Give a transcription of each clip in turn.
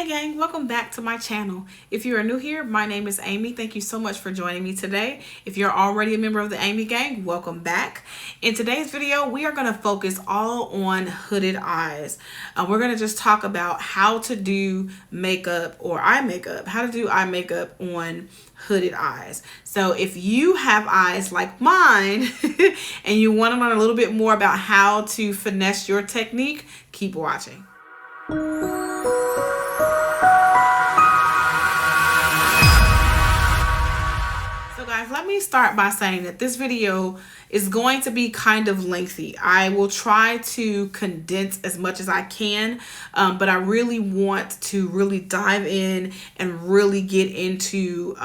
Hey gang, welcome back to my channel. If you are new here, my name is Amy. Thank you so much for joining me today. If you're already a member of the Amy gang, welcome back. In today's video, we are going to focus all on hooded eyes. We're going to just talk about how to do makeup or eye makeup, how to do eye makeup on hooded eyes. So if you have eyes like mine and you want to learn a little bit more about how to finesse your technique, keep watching. So guys, let me start by saying that this video is going to be kind of lengthy. I will try to condense as much as I can, but I really want to really dive in and really get into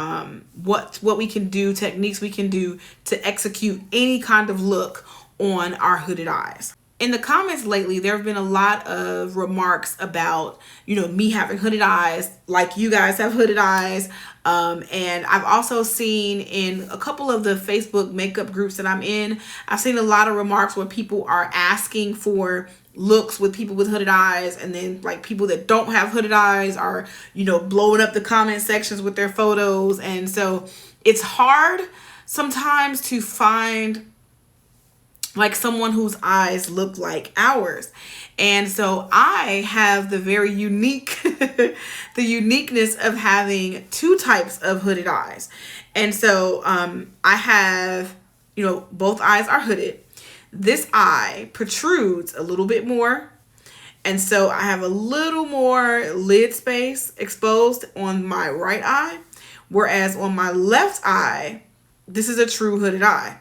what we can do, techniques we can do to execute any kind of look on our hooded eyes. In the comments lately, there have been a lot of remarks about, me having hooded eyes, like you guys have hooded eyes. And I've also seen in a couple of the Facebook makeup groups that I'm in, I've seen a lot of remarks where people are asking for looks with people with hooded eyes, and then like people that don't have hooded eyes are, blowing up the comment sections with their photos. And so it's hard sometimes to find like someone whose eyes look like ours. And so I have the very unique, the uniqueness of having two types of hooded eyes. And so I have, both eyes are hooded. This eye protrudes a little bit more. And so I have a little more lid space exposed on my right eye. Whereas on my left eye, this is a true hooded eye.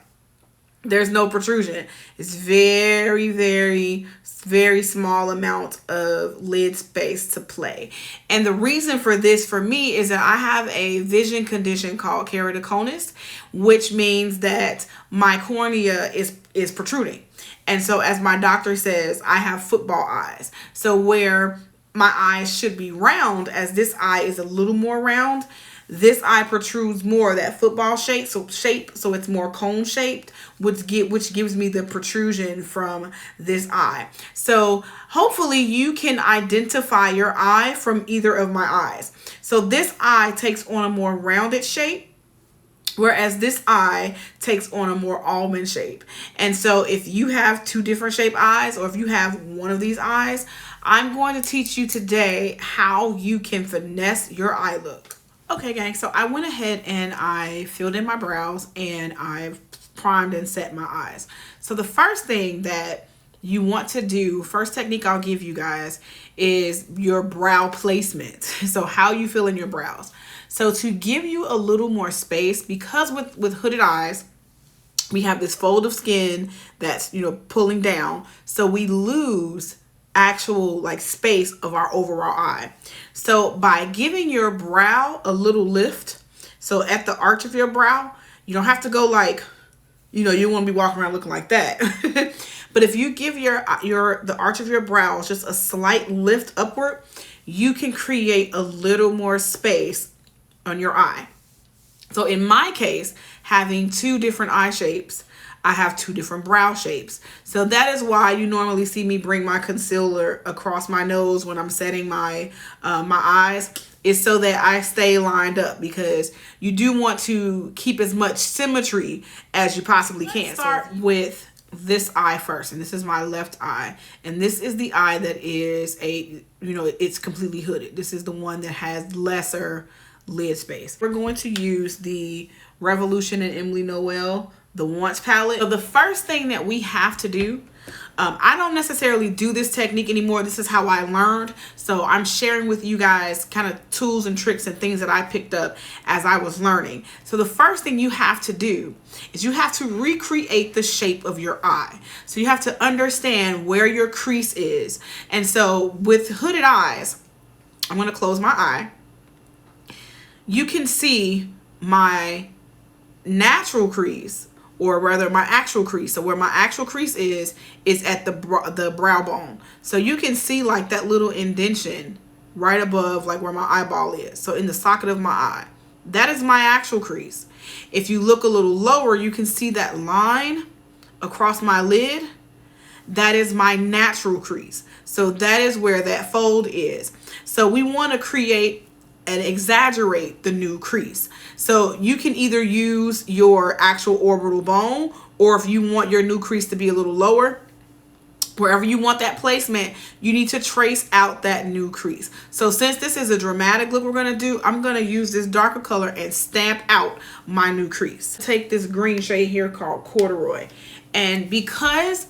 There's no protrusion. It's very, very, very small amount of lid space to play. And the reason for this for me is that I have a vision condition called keratoconus, which means that my cornea is protruding. And so as my doctor says, I have football eyes. So where my eyes should be round, as this eye is a little more round, this eye protrudes more, that football shape, so it's more cone shaped, which gives me the protrusion from this eye. So hopefully you can identify your eye from either of my eyes. So this eye takes on a more rounded shape, whereas this eye takes on a more almond shape. And so if you have two different shaped eyes, or if you have one of these eyes, I'm going to teach you today how you can finesse your eye look. Okay, gang, so I went ahead and I filled in my brows and I've primed and set my eyes. So the first thing that you want to do, first technique I'll give you guys, is your brow placement. So how you fill in your brows. So to give you a little more space, because with hooded eyes, we have this fold of skin that's, pulling down. So we lose actual like space of our overall eye. So by giving your brow a little lift, so at the arch of your brow, you don't have to go like, you want to be walking around looking like that. But if you give the arch of your brows just a slight lift upward, you can create a little more space on your eye. So in my case, having two different eye shapes, I have two different brow shapes. So that is why you normally see me bring my concealer across my nose when I'm setting my my eyes, is so that I stay lined up, because you do want to keep as much symmetry as you possibly can. Let's start with this eye first, and this is my left eye, and this is the eye that is it's completely hooded. This is the one that has lesser lid space. We're going to use the Revolution and Emily Noel, the Once palette. So the first thing that we have to do, I don't necessarily do this technique anymore. This is how I learned. So I'm sharing with you guys kind of tools and tricks and things that I picked up as I was learning. So the first thing you have to do is you have to recreate the shape of your eye. So you have to understand where your crease is. And so with hooded eyes, I'm going to close my eye. You can see my natural crease, or rather my actual crease. So where my actual crease is at the brow bone. So you can see like that little indentation right above like where my eyeball is. So in the socket of my eye, that is my actual crease. If you look a little lower, you can see that line across my lid. That is my natural crease. So that is where that fold is. So we want to create and exaggerate the new crease. So you can either use your actual orbital bone, or if you want your new crease to be a little lower, wherever you want that placement, you need to trace out that new crease. So since this is a dramatic look we're going to do, I'm going to use this darker color and stamp out my new crease. Take this green shade here called corduroy. And because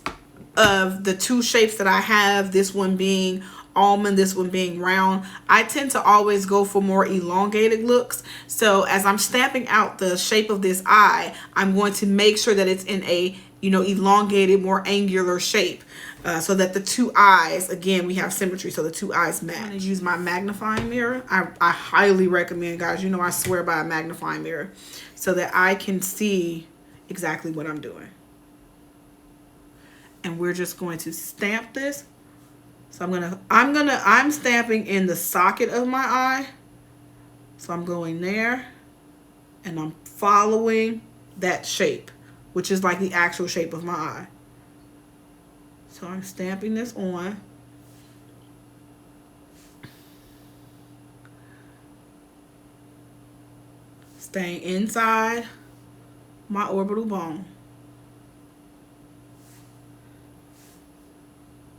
of the two shapes that I have, this one being almond, this one being round, I tend to always go for more elongated looks. So as I'm stamping out the shape of this eye, I'm going to make sure that it's in a, you know, elongated, more angular shape. So that the two eyes, again, we have symmetry, so the two eyes match. I'm going to use my magnifying mirror. I highly recommend, guys, you know I swear by a magnifying mirror, so that I can see exactly what I'm doing. And we're just going to stamp this. So I'm stamping in the socket of my eye. So I'm going there and I'm following that shape, which is like the actual shape of my eye. So I'm stamping this on. Staying inside my orbital bone.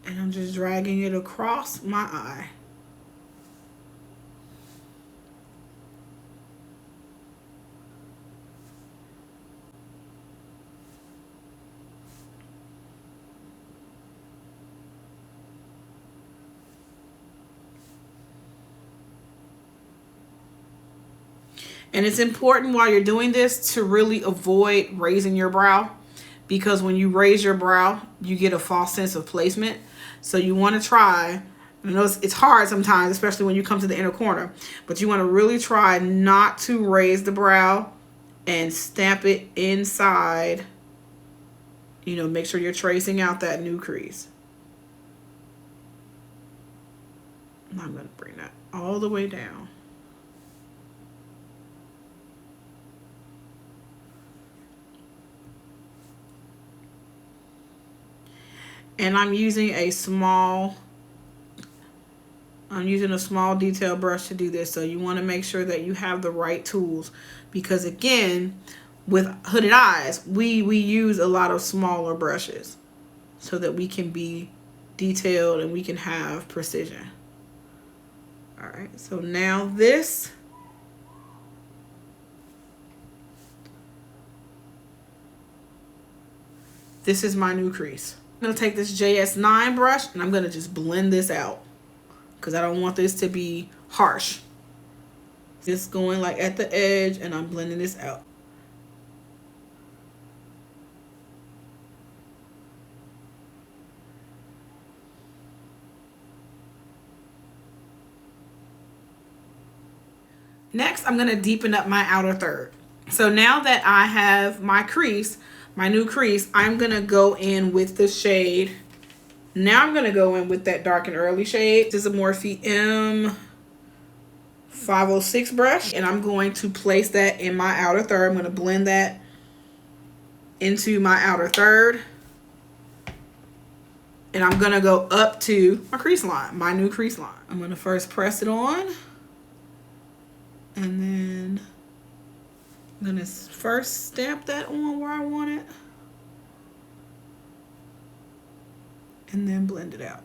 And I'm just dragging it across my eye. And it's important while you're doing this to really avoid raising your brow, because when you raise your brow, you get a false sense of placement. So you want to try, I know it's hard sometimes, especially when you come to the inner corner, but you want to really try not to raise the brow and stamp it inside. You know, make sure you're tracing out that new crease. And I'm going to bring that all the way down. And I'm using a small detail brush to do this. So you want to make sure that you have the right tools, because again, with hooded eyes, we use a lot of smaller brushes so that we can be detailed and we can have precision. All right, so now this is my new crease. I'm going to take this JS9 brush and I'm going to just blend this out because I don't want this to be harsh. Just going like at the edge and I'm blending this out. Next, I'm going to deepen up my outer third. So now that I have my crease, my new crease, I'm going to go in with the shade. Now I'm going to go in with that dark and early shade. This is a Morphe M506 brush. And I'm going to place that in my outer third. I'm going to blend that into my outer third. And I'm going to go up to my crease line, my new crease line. I'm going to first press it on. And then I'm going to first stamp that on where I want it. And then blend it out.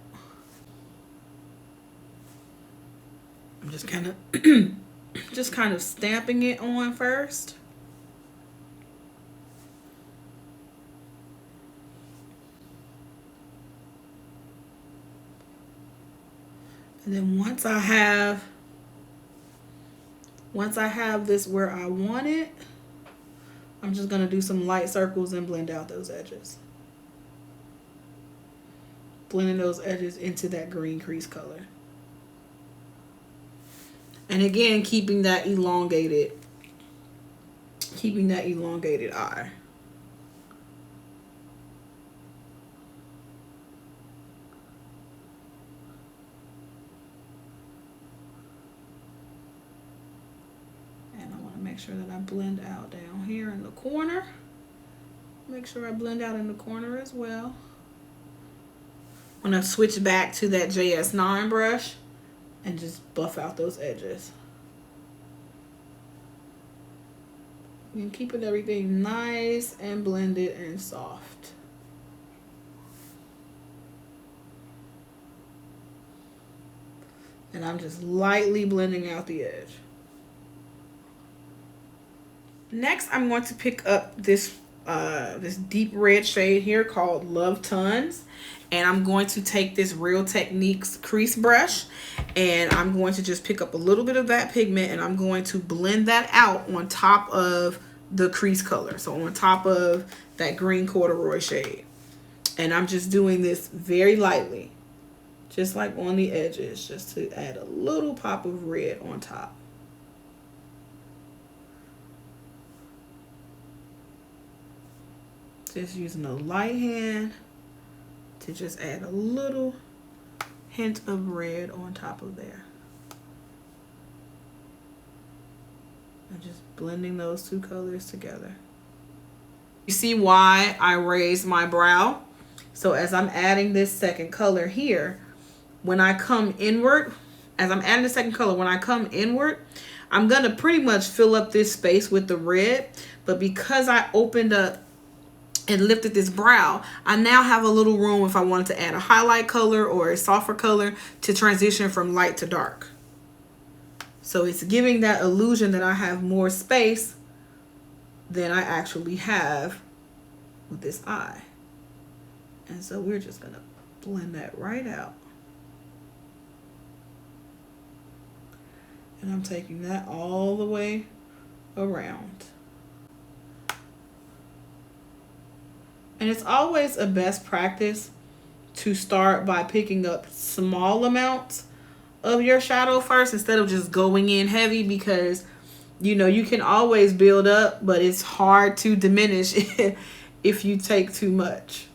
I'm just kind of stamping it on first. And then once I have this where I want it, I'm just going to do some light circles and blend out those edges. Blending those edges into that green crease color. And again, keeping that elongated eye. Make sure that I blend out down here in the corner. Make sure I blend out in the corner as well. I'm going to switch back to that JS9 brush and just buff out those edges. And keeping everything nice and blended and soft. And I'm just lightly blending out the edge. Next, I'm going to pick up this deep red shade here called Love Tons. And I'm going to take this Real Techniques crease brush, and I'm going to just pick up a little bit of that pigment, and I'm going to blend that out on top of the crease color. So on top of that green corduroy shade. And I'm just doing this very lightly, just like on the edges, just to add a little pop of red on top. Just using a light hand to just add a little hint of red on top of there. And just blending those two colors together. You see why I raised my brow? So as I'm adding this second color here, when I come inward, as I'm adding the second color, when I come inward, I'm gonna pretty much fill up this space with the red, but because I opened up and lifted this brow, I now have a little room if I wanted to add a highlight color or a softer color to transition from light to dark. So it's giving that illusion that I have more space than I actually have with this eye. And so we're just gonna blend that right out. And I'm taking that all the way around. And it's always a best practice to start by picking up small amounts of your shadow first instead of just going in heavy, because you know you can always build up, but it's hard to diminish if you take too much.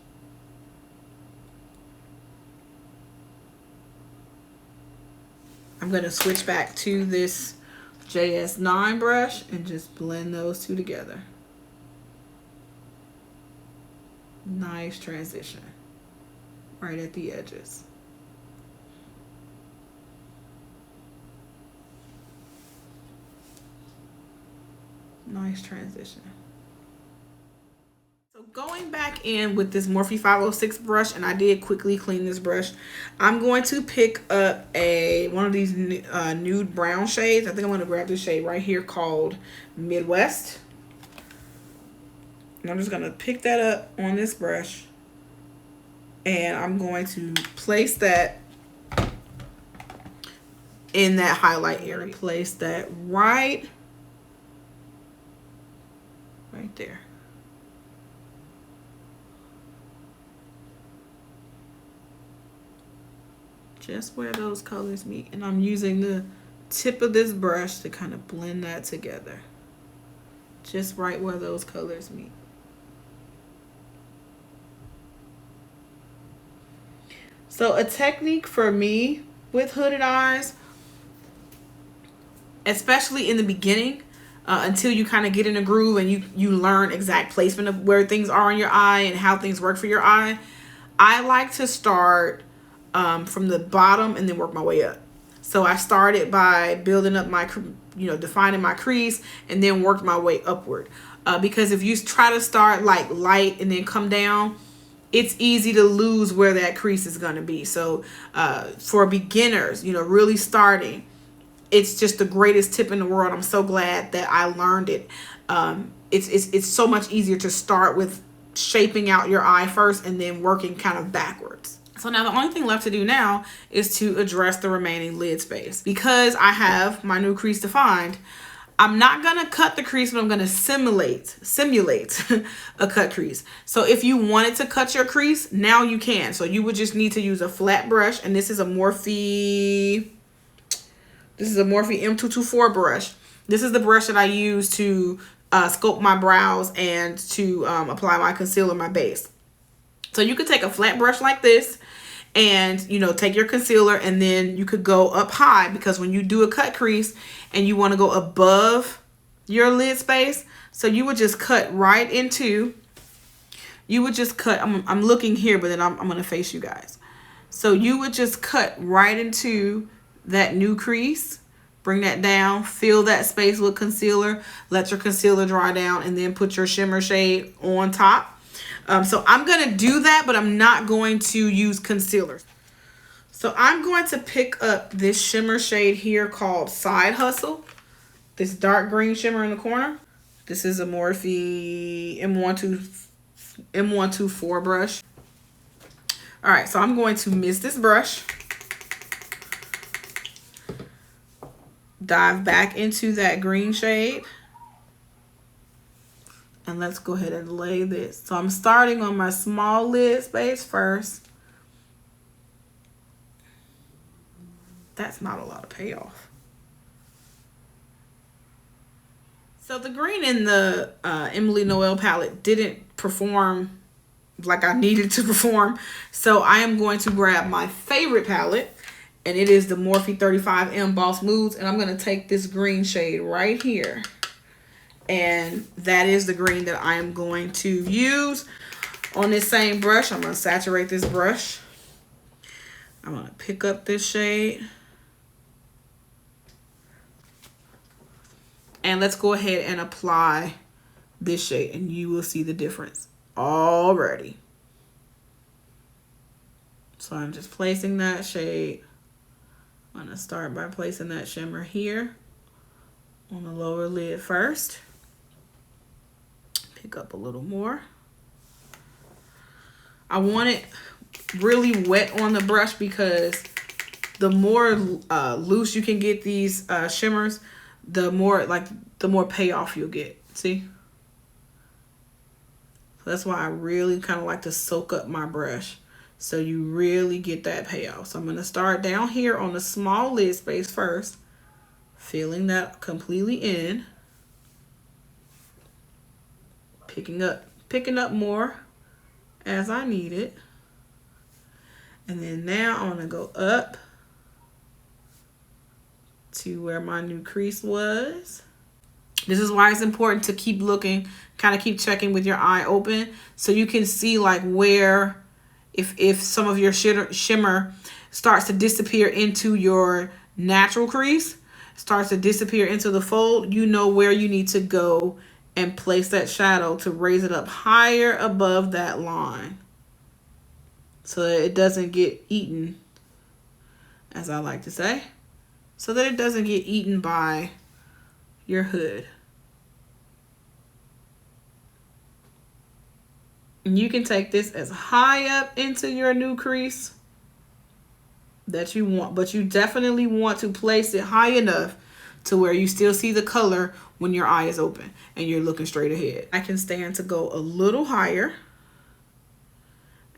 I'm going to switch back to this JS9 brush and just blend those two together. Nice transition right at the edges. Nice transition. So going back in with this Morphe 506 brush, and I did quickly clean this brush, I'm going to pick up one of these nude brown shades. I think I'm going to grab this shade right here called Midwest. And I'm just going to pick that up on this brush, and I'm going to place that in that highlight area. Place that right there. Just where those colors meet. And I'm using the tip of this brush to kind of blend that together. Just right where those colors meet. So a technique for me with hooded eyes, especially in the beginning, until you kind of get in a groove and you learn exact placement of where things are on your eye and how things work for your eye, I like to start from the bottom and then work my way up. So I started by building up my, defining my crease, and then worked my way upward. Because if you try to start like light and then come down, it's easy to lose where that crease is going to be. So for beginners, really starting, it's just the greatest tip in the world. I'm so glad that I learned it. It's so much easier to start with shaping out your eye first and then working kind of backwards. So now the only thing left to do now is to address the remaining lid space. Because I have my new crease defined, I'm not going to cut the crease, but I'm going to simulate a cut crease. So if you wanted to cut your crease, now you can. So you would just need to use a flat brush, and this is a Morphe M224 brush. This is the brush that I use to sculpt my brows and to apply my concealer, my base. So you could take a flat brush like this and, take your concealer, and then you could go up high, because when you do a cut crease and you want to go above your lid space, so you would just cut right into, I'm looking here, but then I'm going to face you guys. So you would just cut right into that new crease. Bring that down, fill that space with concealer, let your concealer dry down, and then put your shimmer shade on top. So I'm gonna do that, but I'm not going to use concealer. So I'm going to pick up this shimmer shade here called Side Hustle. This dark green shimmer in the corner. This is a Morphe M124 brush. All right, so I'm going to mist this brush. Dive back into that green shade. And let's go ahead and lay this. So I'm starting on my small lid space first. That's not a lot of payoff. So the green in the Emily Noel palette didn't perform like I needed to perform. So I am going to grab my favorite palette, and it is the Morphe 35M Boss Moods. And I'm going to take this green shade right here. And that is the green that I am going to use on this same brush. I'm going to saturate this brush. I'm going to pick up this shade. And let's go ahead and apply this shade, and you will see the difference already. So I'm just placing that shade. I'm going to start by placing that shimmer here on the lower lid first. Pick up a little more. I want it really wet on the brush because the more loose you can get these shimmers, the more payoff you'll get. See? So that's why I really kind of like to soak up my brush so you really get that payoff. So I'm going to start down here on the small lid space first, filling that completely in, picking up more as I need it. And then now I'm going to go up to where my new crease was. This is why it's important to keep looking, kind of keep checking with your eye open so you can see like where, if some of your shimmer starts to disappear into your natural crease, starts to disappear into the fold, you know where you need to go and place that shadow to raise it up higher above that line so that it doesn't get eaten, as I like to say, so that it doesn't get eaten by your hood. And you can take this as high up into your new crease that you want, but you definitely want to place it high enough to where you still see the color when your eye is open and you're looking straight ahead. I can stand to go a little higher,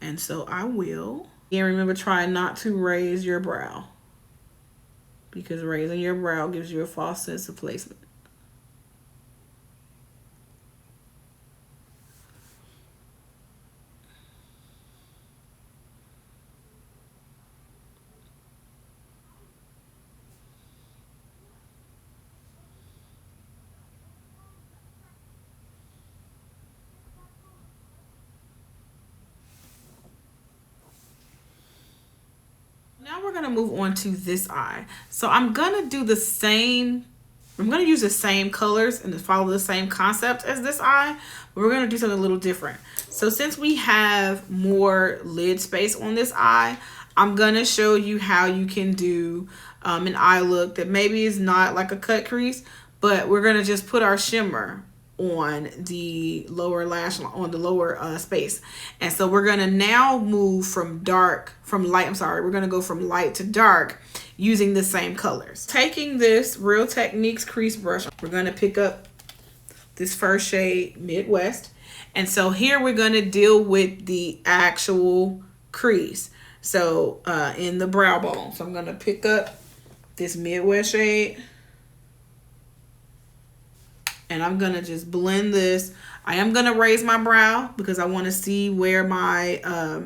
and so I will. And remember, try not to raise your brow, because raising your brow gives you a false sense of placement. Now we're going to move on to this eye. So I'm going to do the same, I'm going to use the same colors and follow the same concept as this eye, but we're going to do something a little different. So since we have more lid space on this eye, I'm going to show you how you can do an eye look that maybe is not like a cut crease, but we're going to just put our shimmer on the lower lash line, on the lower space. And so we're going to now move from we're going to go from light to dark using the same colors. Taking this Real Techniques crease brush, we're going to pick up this first shade, Midwest. And so here we're going to deal with the actual crease. So in the brow bone. So I'm going to pick up this Midwest shade, and I'm going to just blend this. I am going to raise my brow because I want to see where my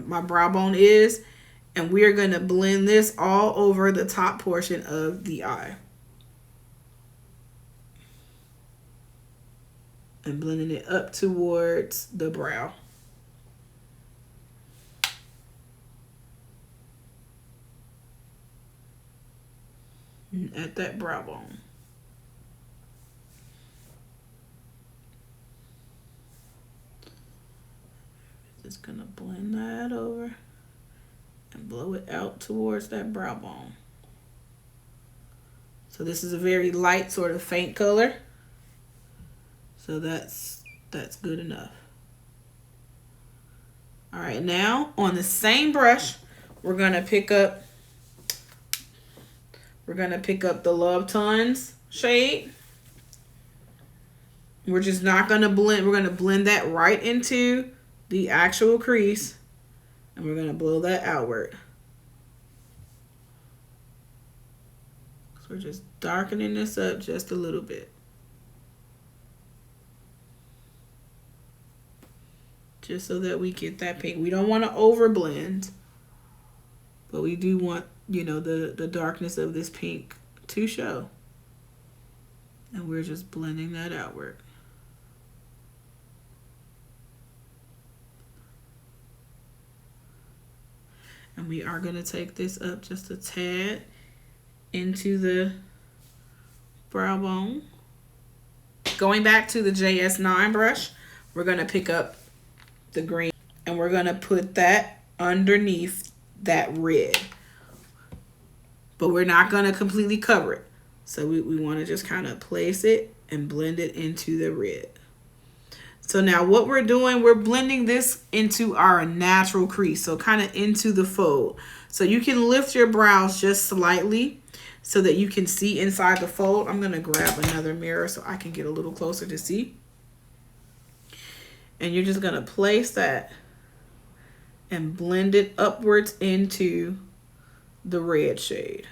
my brow bone is. And we're going to blend this all over the top portion of the eye. And blending it up towards the brow. at that brow bone. Just gonna blend that over and blow it out towards that brow bone. So this is a very light, sort of faint color. So that's good enough. All right, now on the same brush, we're gonna pick up the Love Tons shade. We're just not gonna blend, we're gonna blend that right into the actual crease, and we're gonna blow that outward. So we're just darkening this up just a little bit. Just so that we get that pink. We don't want to over blend, but we do want, you know, the darkness of this pink to show. And we're just blending that outward. And we are going to take this up just a tad into the brow bone. Going back to the JS9 brush, we're going to pick up the green and we're going to put that underneath that red. But we're not going to completely cover it. So we want to just kind of place it and blend it into the red. So now what we're doing, we're blending this into our natural crease. So kind of into the fold. So you can lift your brows just slightly so that you can see inside the fold. I'm going to grab another mirror so I can get a little closer to see. And you're just going to place that and blend it upwards into the red shade.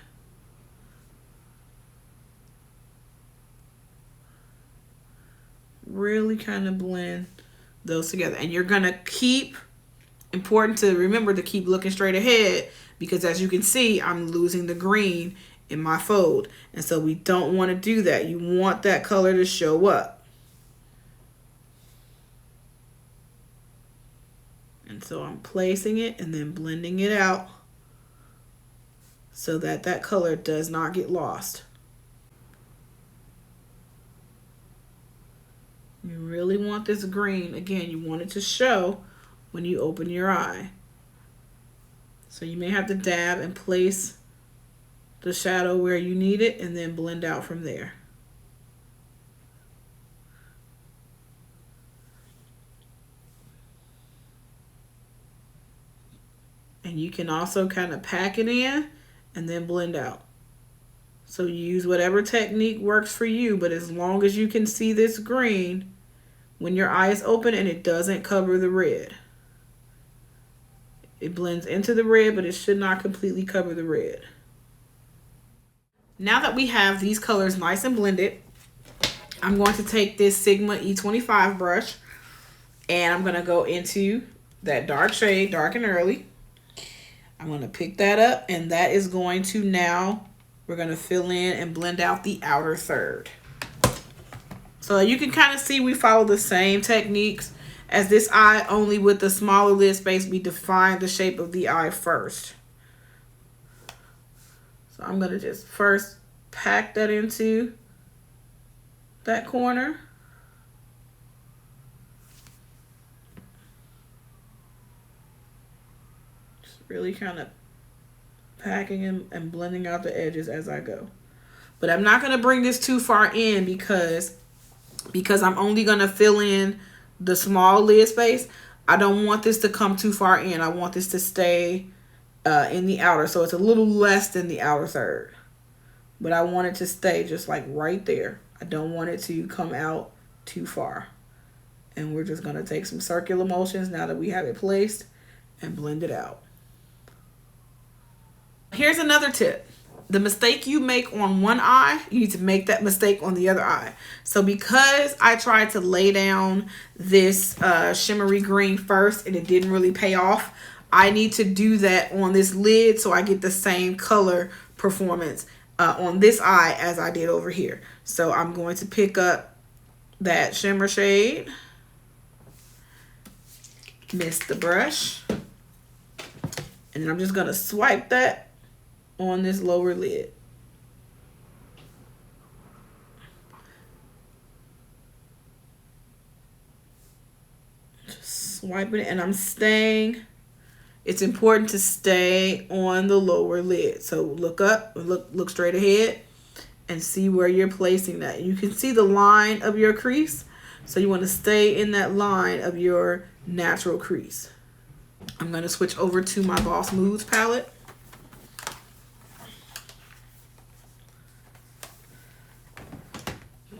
Really kind of blend those together. And you're going to keep, important to remember to keep looking straight ahead, because as you can see, I'm losing the green in my fold. And so we don't want to do that. You want that color to show up. And so I'm placing it and then blending it out so that that color does not get lost. You really want this green, again, you want it to show when you open your eye. So you may have to dab and place the shadow where you need it and then blend out from there. And you can also kind of pack it in and then blend out. So use whatever technique works for you, but as long as you can see this green when your eye is open and it doesn't cover the red. It blends into the red, but it should not completely cover the red. Now that we have these colors nice and blended, I'm going to take this Sigma E25 brush and I'm going to go into that dark shade, Dark and Early. I'm going to pick that up, and that is going to now, we're going to fill in and blend out the outer third. So you can kind of see we follow the same techniques as this eye, only with the smaller lid space, we define the shape of the eye first. So I'm going to just first pack that into that corner. Just really kind of packing and blending out the edges as I go. But I'm not going to bring this too far in because I'm only going to fill in the small lid space. I don't want this to come too far in. I want this to stay in the outer. So it's a little less than the outer third. But I want it to stay just like right there. I don't want it to come out too far. And we're just going to take some circular motions now that we have it placed and blend it out. Here's another tip. The mistake you make on one eye, you need to make that mistake on the other eye. So because I tried to lay down this shimmery green first and it didn't really pay off, I need to do that on this lid so I get the same color performance on this eye as I did over here. So I'm going to pick up that shimmer shade, mist the brush, and then I'm just going to swipe that on this lower lid. wiping it, and I'm staying. It's important to stay on the lower lid. So look up, look straight ahead, and see where you're placing that. You can see the line of your crease. So you want to stay in that line of your natural crease. I'm going to switch over to my Boss Moods palette.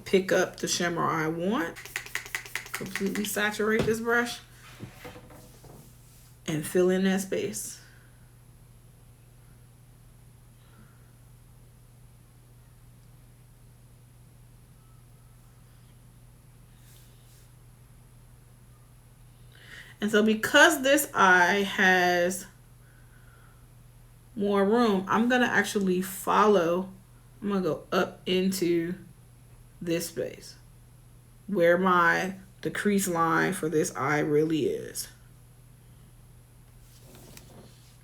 Pick up the shimmer I want. Completely saturate this brush. And fill in that space. And so because this eye has more room, I'm gonna actually follow, I'm gonna go up into this space where the crease line for this eye really is.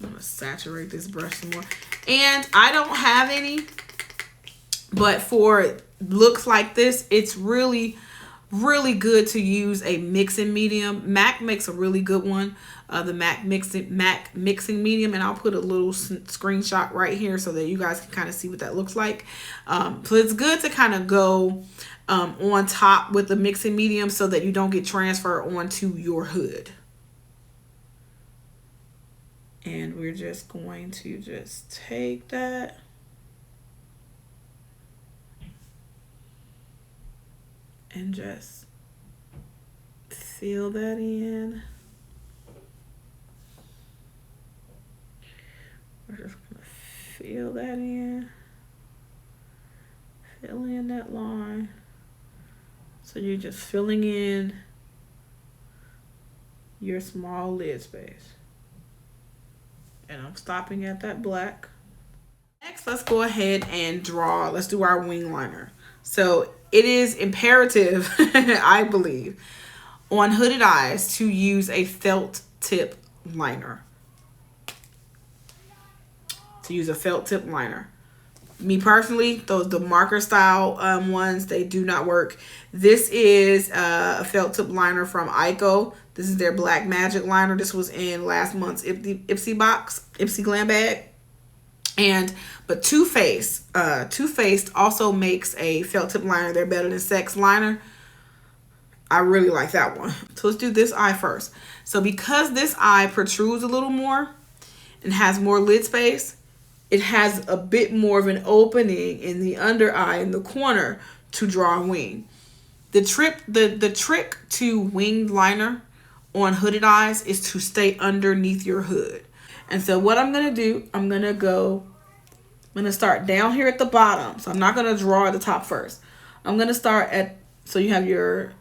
I'm gonna saturate this brush some more. And I don't have any, but for looks like this, it's really good to use a mixing medium. MAC makes a really good one, the MAC mixing medium, and I'll put a little screenshot right here so that you guys can kind of see what that looks like. So it's good to kind of go on top with the mixing medium so that you don't get transferred onto your hood. And we're just going to just take that. And just fill that in. We're just gonna fill that in. Fill in that line. So you're just filling in your small lid space. And I'm stopping at that black. Next, let's go ahead and draw. Let's do our wing liner. So it is imperative, I believe, on hooded eyes to use a felt tip liner. Me personally, the marker style ones, they do not work. This is a felt tip liner from Ico. This is their Black Magic liner. This was in last month's Ipsy Glam bag. But Too Faced also makes a felt tip liner. They're Better Than Sex liner. I really like that one. So let's do this eye first. So because this eye protrudes a little more and has more lid space, it has a bit more of an opening in the under eye in the corner to draw a wing. The trick to winged liner on hooded eyes is to stay underneath your hood. And so what I'm gonna do, I'm gonna start down here at the bottom. So I'm not gonna draw at the top first. I'm gonna start at, so you have your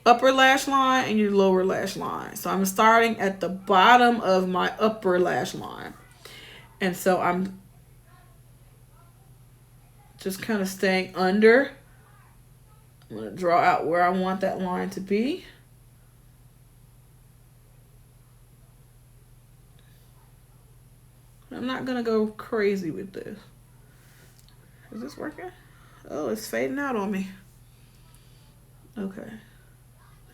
upper lash line and your lower lash line. So I'm starting at the bottom of my upper lash line. And so I'm just kind of staying under. I'm gonna draw out where I want that line to be. I'm not gonna go crazy with this. Is this working? Oh, it's fading out on me. Okay,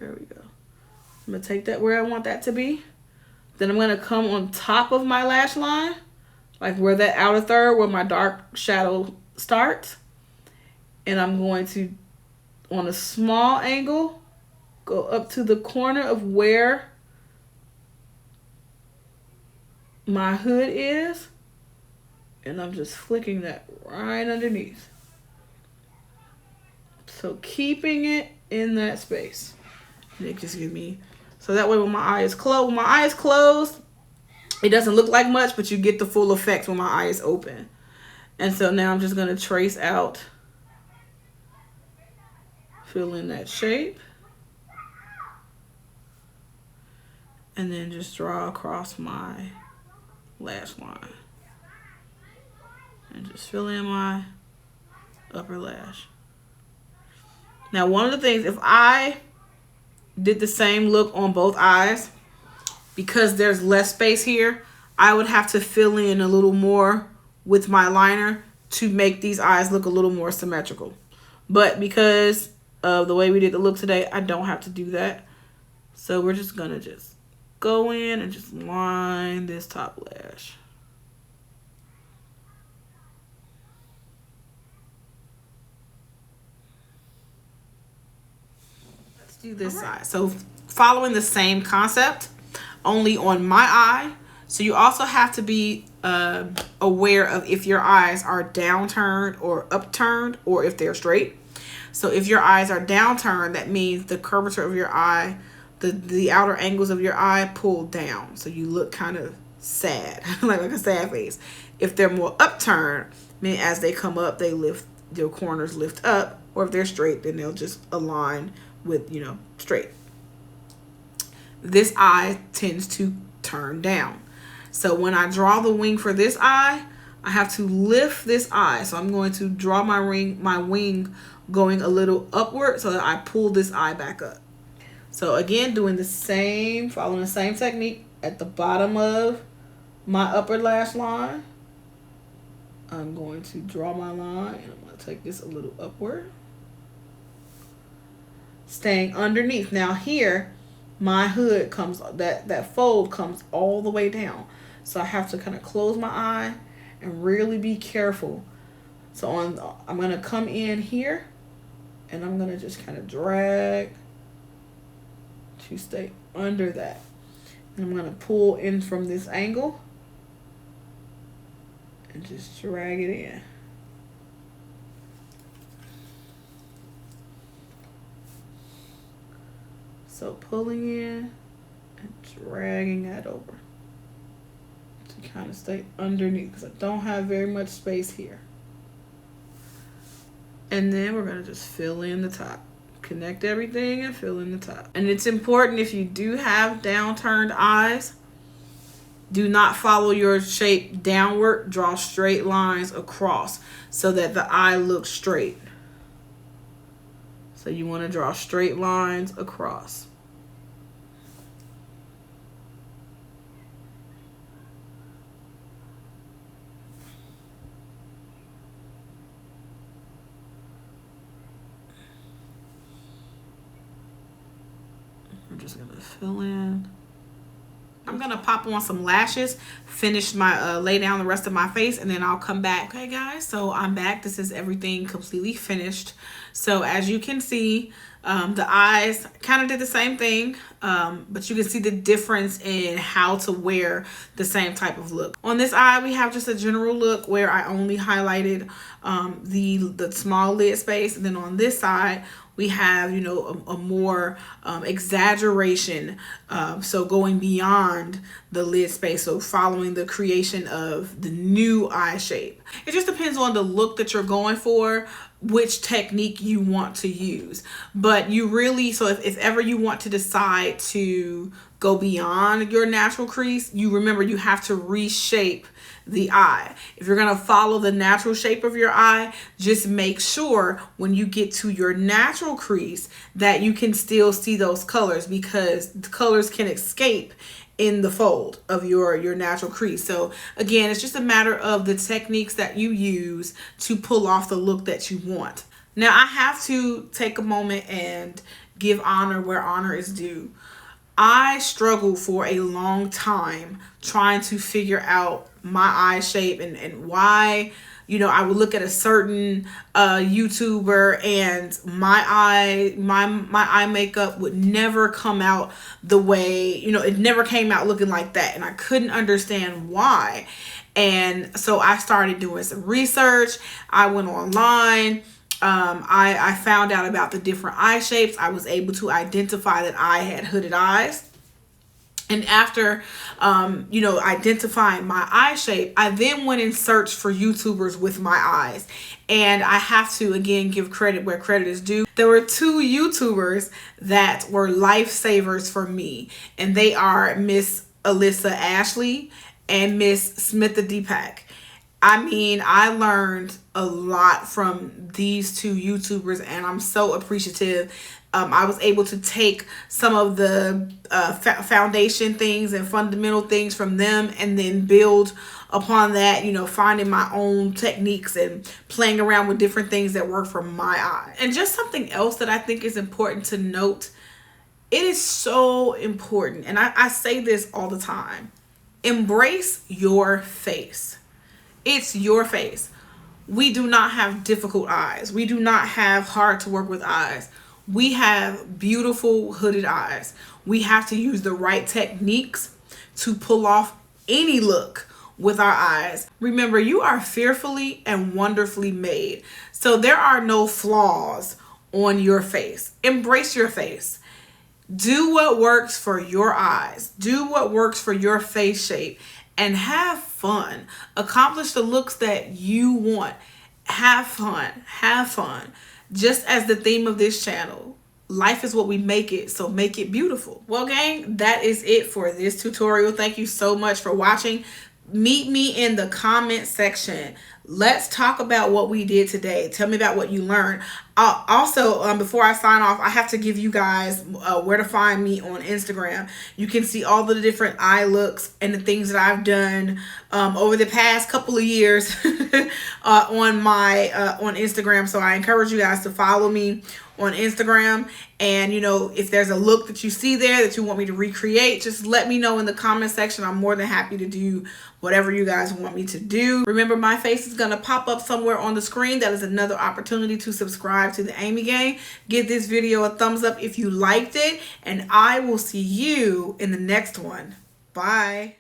there we go. I'm gonna take that where I want that to be. Then I'm gonna come on top of my lash line, like where that outer third, where my dark shadow starts. And I'm going to, on a small angle, go up to the corner of where my hood is, and I'm just flicking that right underneath. So keeping it in that space. And it just gives me, so that way when my eye is closed, it doesn't look like much, but you get the full effect when my eye is open. And so now I'm just gonna trace out, fill in that shape, and then just draw across my lash line. And just fill in my upper lash. Now, one of the things, if I did the same look on both eyes, because there's less space here, I would have to fill in a little more with my liner to make these eyes look a little more symmetrical. But because of the way we did the look today, I don't have to do that. So we're just gonna just go in and just line this top lash. Let's do this side. So following the same concept, only on my eye. So you also have to be aware of if your eyes are downturned or upturned, or if they're straight. So if your eyes are downturned, that means the curvature of your eye, the outer angles of your eye pull down. So you look kind of sad, like a sad face. If they're more upturned, mean as they come up, they lift, their corners lift up. Or if they're straight, then they'll just align with, you know, straight. This eye tends to turn down. So when I draw the wing for this eye, I have to lift this eye. So I'm going to draw my wing going a little upward so that I pull this eye back up. So again, doing the same, following the same technique at the bottom of my upper lash line. I'm going to draw my line and I'm going to take this a little upward. Staying underneath. Now here, my hood comes, that fold comes all the way down. So I have to kind of close my eye and really be careful. So I'm going to come in here and I'm going to just kind of drag to stay under that. And I'm going to pull in from this angle and just drag it in. So pulling in and dragging that over to kind of stay underneath because I don't have very much space here. And then we're going to just fill in the top. Connect everything and fill in the top. And it's important, if you do have downturned eyes, do not follow your shape downward. Draw straight lines across so that the eye looks straight. So you want to draw straight lines across. I'm just going to fill in. I'm going to pop on some lashes, finish my, lay down the rest of my face, and then I'll come back. Okay, guys, so I'm back. This is everything completely finished. So as you can see, the eyes kind of did the same thing, but you can see the difference in how to wear the same type of look. On this eye, we have just a general look where I only highlighted the small lid space. And then on this side, we have, you know, a more exaggeration. So going beyond the lid space. So following the creation of the new eye shape. It just depends on the look that you're going for, which technique you want to use. But you really, so if ever you want to decide to go beyond your natural crease, you remember you have to reshape the eye. If you're going to follow the natural shape of your eye, just make sure when you get to your natural crease that you can still see those colors, because the colors can escape in the fold of your natural crease. So again, it's just a matter of the techniques that you use to pull off the look that you want. Now I have to take a moment and give honor where honor is due. I struggled for a long time trying to figure out my eye shape and why, you know, I would look at a certain YouTuber and my eye makeup would never come out the way, you know, it never came out looking like that. And I couldn't understand why. And so I started doing some research. I went online. I found out about the different eye shapes. I was able to identify that I had hooded eyes. And after, you know, identifying my eye shape, I then went and searched for YouTubers with my eyes. And I have to, again, give credit where credit is due. There were two YouTubers that were lifesavers for me. And they are Miss Alyssa Ashley and Miss Smitha Deepak. I mean, I learned a lot from these two YouTubers and I'm so appreciative. I was able to take some of the foundation things and fundamental things from them and then build upon that, you know, finding my own techniques and playing around with different things that work for my eye. And just something else that I think is important to note It is so important, and I say this all the time. Embrace your face. It's your face. We do not have difficult eyes. We do not have hard to work with eyes. We have beautiful hooded eyes. We have to use the right techniques to pull off any look with our eyes. Remember, you are fearfully and wonderfully made. So there are no flaws on your face. Embrace your face. Do what works for your eyes. Do what works for your face shape and have fun. Accomplish the looks that you want. Have fun. Have fun. Just as the theme of this channel. Life is what we make it, so make it beautiful. Well, gang, that is it for this tutorial. Thank you so much for watching. Meet me in the comment section. Let's talk about what we did today. Tell me about what you learned. Also, before I sign off, I have to give you guys where to find me on Instagram. You can see all the different eye looks and the things that I've done over the past couple of years on Instagram. So I encourage you guys to follow me on Instagram. And, you know, if there's a look that you see there that you want me to recreate, just let me know in the comment section. I'm more than happy to do whatever you guys want me to do. Remember, my face is going to pop up somewhere on the screen. That is another opportunity to subscribe to the Amy Gang. Give this video a thumbs up if you liked it, and I will see you in the next one. Bye.